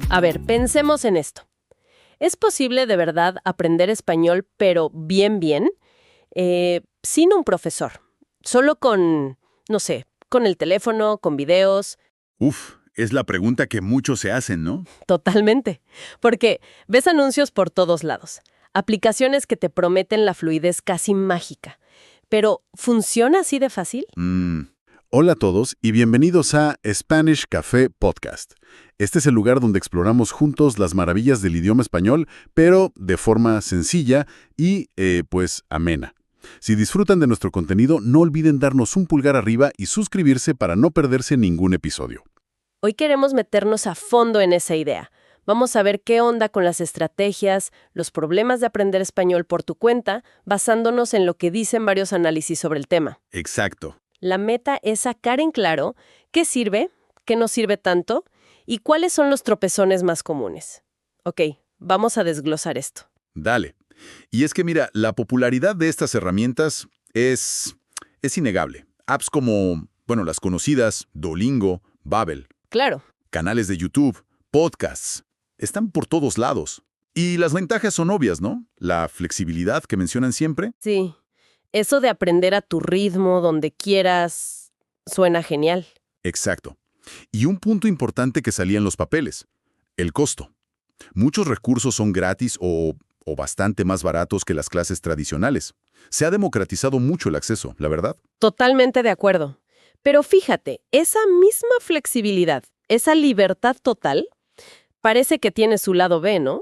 A ver, pensemos en esto. ¿Es posible de verdad aprender español, pero bien, sin un profesor? Solo con, no sé, con el teléfono, con videos. Es la pregunta que muchos se hacen, ¿no? Totalmente. Porque ves anuncios por todos lados. Aplicaciones que te prometen la fluidez casi mágica. Pero, ¿funciona así de fácil? Hola a todos y bienvenidos a Spanish Café Podcast. Este es el lugar donde exploramos juntos las maravillas del idioma español, pero de forma sencilla y, amena. Si disfrutan de nuestro contenido, no olviden darnos un pulgar arriba y suscribirse para no perderse ningún episodio. Hoy queremos meternos a fondo en esa idea. Vamos a ver qué onda con las estrategias, los problemas de aprender español por tu cuenta, basándonos en lo que dicen varios análisis sobre el tema. Exacto. La meta es sacar en claro qué sirve, qué no sirve tanto y cuáles son los tropezones más comunes. Ok, vamos a desglosar esto. Dale. Y es que mira, la popularidad de estas herramientas es innegable. Apps como, las conocidas, Duolingo, Babbel, Claro. canales de YouTube, podcasts, están por todos lados. Y las ventajas son obvias, ¿no? La flexibilidad que mencionan siempre. Sí, eso de aprender a tu ritmo, donde quieras, suena genial. Exacto. Y un punto importante que salía en los papeles, el costo. Muchos recursos son gratis o bastante más baratos que las clases tradicionales. Se ha democratizado mucho el acceso, la verdad. Totalmente de acuerdo. Pero fíjate, esa misma flexibilidad, esa libertad total, parece que tiene su lado B, ¿no?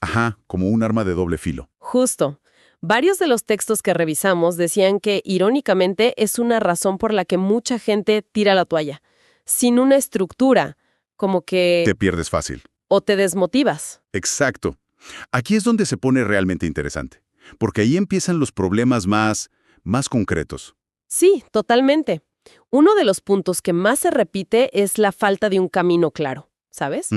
Ajá, como un arma de doble filo. Justo. Varios de los textos que revisamos decían que, irónicamente, es una razón por la que mucha gente tira la toalla. Sin una estructura, como que... Te pierdes fácil. o te desmotivas. Exacto. Aquí es donde se pone realmente interesante, porque ahí empiezan los problemas más concretos. Sí, totalmente. Uno de los puntos que más se repite es la falta de un camino claro, ¿sabes?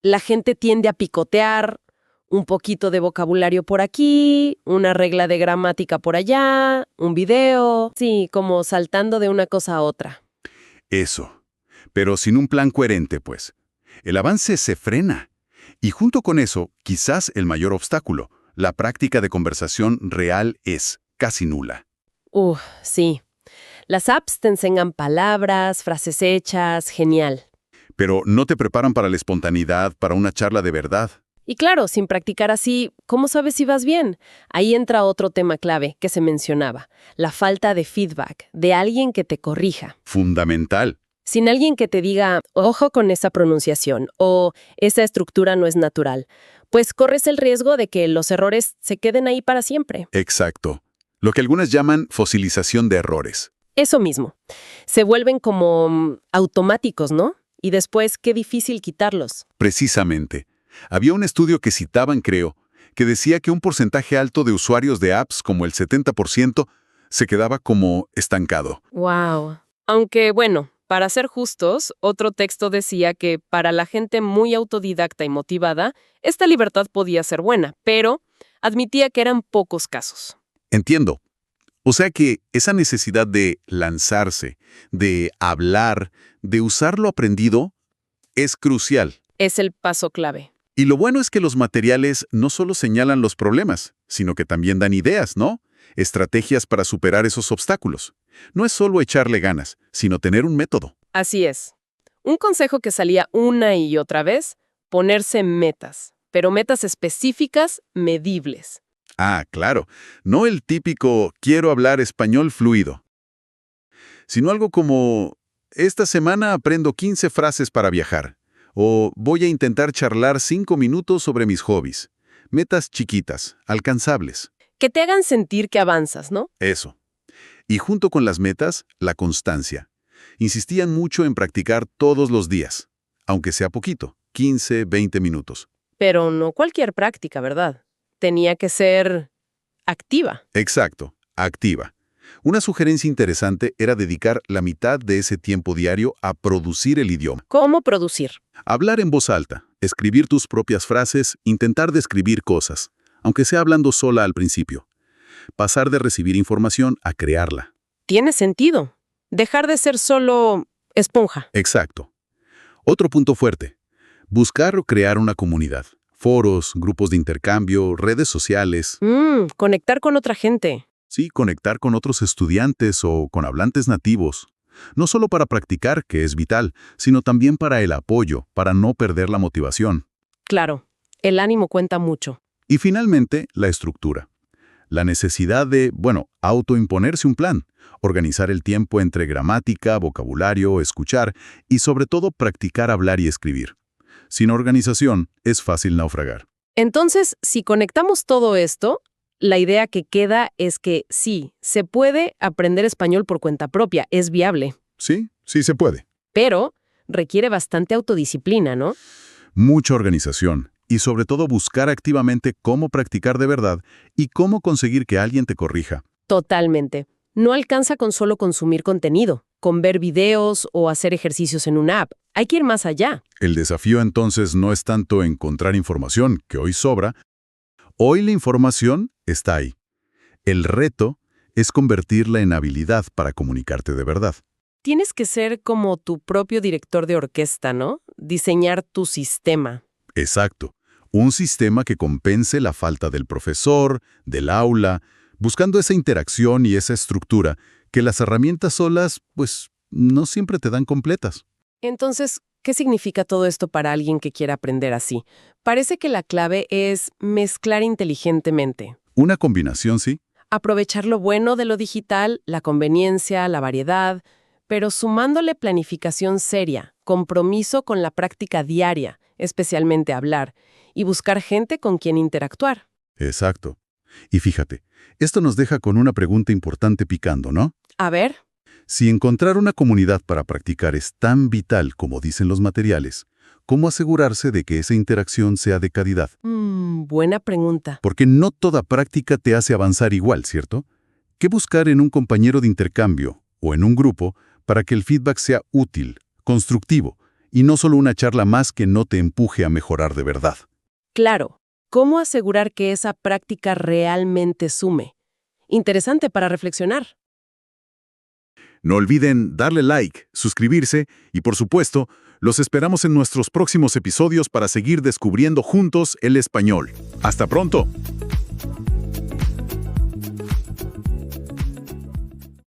La gente tiende a picotear, un poquito de vocabulario por aquí, una regla de gramática por allá, un video, sí, como saltando de una cosa a otra. Eso. Pero sin un plan coherente, pues. El avance se frena. Y junto con eso, quizás el mayor obstáculo, la práctica de conversación real es casi nula. Sí. Las apps te enseñan palabras, frases hechas, genial. Pero no te preparan para la espontaneidad, para una charla de verdad. Y claro, sin practicar así, ¿cómo sabes si vas bien? Ahí entra otro tema clave que se mencionaba, la falta de feedback, de alguien que te corrija. Fundamental. Sin alguien que te diga, ojo con esa pronunciación, o esa estructura no es natural, pues corres el riesgo de que los errores se queden ahí para siempre. Exacto. Lo que algunas llaman fosilización de errores. Eso mismo. Se vuelven como automáticos, ¿no? Y después, qué difícil quitarlos. Precisamente. Había un estudio que citaban, creo, que decía que un porcentaje alto de usuarios de apps, como el 70%, se quedaba como estancado. ¡Wow! Aunque, bueno, para ser justos, otro texto decía que para la gente muy autodidacta y motivada, esta libertad podía ser buena, pero admitía que eran pocos casos. Entiendo. O sea que esa necesidad de lanzarse, de hablar, de usar lo aprendido, es crucial. Es el paso clave. Y lo bueno es que los materiales no solo señalan los problemas, sino que también dan ideas, ¿no? Estrategias para superar esos obstáculos. No es solo echarle ganas, sino tener un método. Así es. Un consejo que salía una y otra vez, ponerse metas, pero metas específicas, medibles. Ah, claro. No el típico quiero hablar español fluido, sino algo como esta semana aprendo 15 frases para viajar, o voy a intentar charlar 5 minutos sobre mis hobbies. Metas chiquitas, alcanzables. Que te hagan sentir que avanzas, ¿no? Eso. Y junto con las metas, la constancia. Insistían mucho en practicar todos los días, aunque sea poquito, 15, 20 minutos. Pero no cualquier práctica, ¿verdad? Tenía que ser activa. Exacto, activa. Una sugerencia interesante era dedicar la mitad de ese tiempo diario a producir el idioma. ¿Cómo producir? Hablar en voz alta, escribir tus propias frases, intentar describir cosas, aunque sea hablando sola al principio. Pasar de recibir información a crearla. Tiene sentido. Dejar de ser solo esponja. Exacto. Otro punto fuerte. Buscar o crear una comunidad. Foros, grupos de intercambio, redes sociales. Conectar con otra gente. Sí, conectar con otros estudiantes o con hablantes nativos. No solo para practicar, que es vital, sino también para el apoyo, para no perder la motivación. Claro, el ánimo cuenta mucho. Y finalmente, la estructura. La necesidad de, autoimponerse un plan, organizar el tiempo entre gramática, vocabulario, escuchar y sobre todo practicar hablar y escribir. Sin organización, es fácil naufragar. Entonces, si conectamos todo esto, la idea que queda es que sí, se puede aprender español por cuenta propia, es viable. Sí, sí se puede. Pero requiere bastante autodisciplina, ¿no? Mucha organización y sobre todo buscar activamente cómo practicar de verdad y cómo conseguir que alguien te corrija. Totalmente. No alcanza con solo consumir contenido, con ver videos o hacer ejercicios en una app. Hay que ir más allá. El desafío entonces no es tanto encontrar información, que hoy sobra. Hoy la información está ahí. El reto es convertirla en habilidad para comunicarte de verdad. Tienes que ser como tu propio director de orquesta, ¿no? Diseñar tu sistema. Exacto. Un sistema que compense la falta del profesor, del aula, buscando esa interacción y esa estructura que las herramientas solas, no siempre te dan completas. Entonces, ¿qué significa todo esto para alguien que quiera aprender así? Parece que la clave es mezclar inteligentemente. Una combinación, sí. Aprovechar lo bueno de lo digital, la conveniencia, la variedad, pero sumándole planificación seria, compromiso con la práctica diaria, especialmente hablar, y buscar gente con quien interactuar. Exacto. Y fíjate, esto nos deja con una pregunta importante picando, ¿no? A ver. Si encontrar una comunidad para practicar es tan vital como dicen los materiales, ¿cómo asegurarse de que esa interacción sea de calidad? Buena pregunta. Porque no toda práctica te hace avanzar igual, ¿cierto? ¿Qué buscar en un compañero de intercambio o en un grupo para que el feedback sea útil, constructivo, y no solo una charla más que no te empuje a mejorar de verdad? Claro. ¿Cómo asegurar que esa práctica realmente sume? Interesante para reflexionar. No olviden darle like, suscribirse y, por supuesto, los esperamos en nuestros próximos episodios para seguir descubriendo juntos el español. ¡Hasta pronto!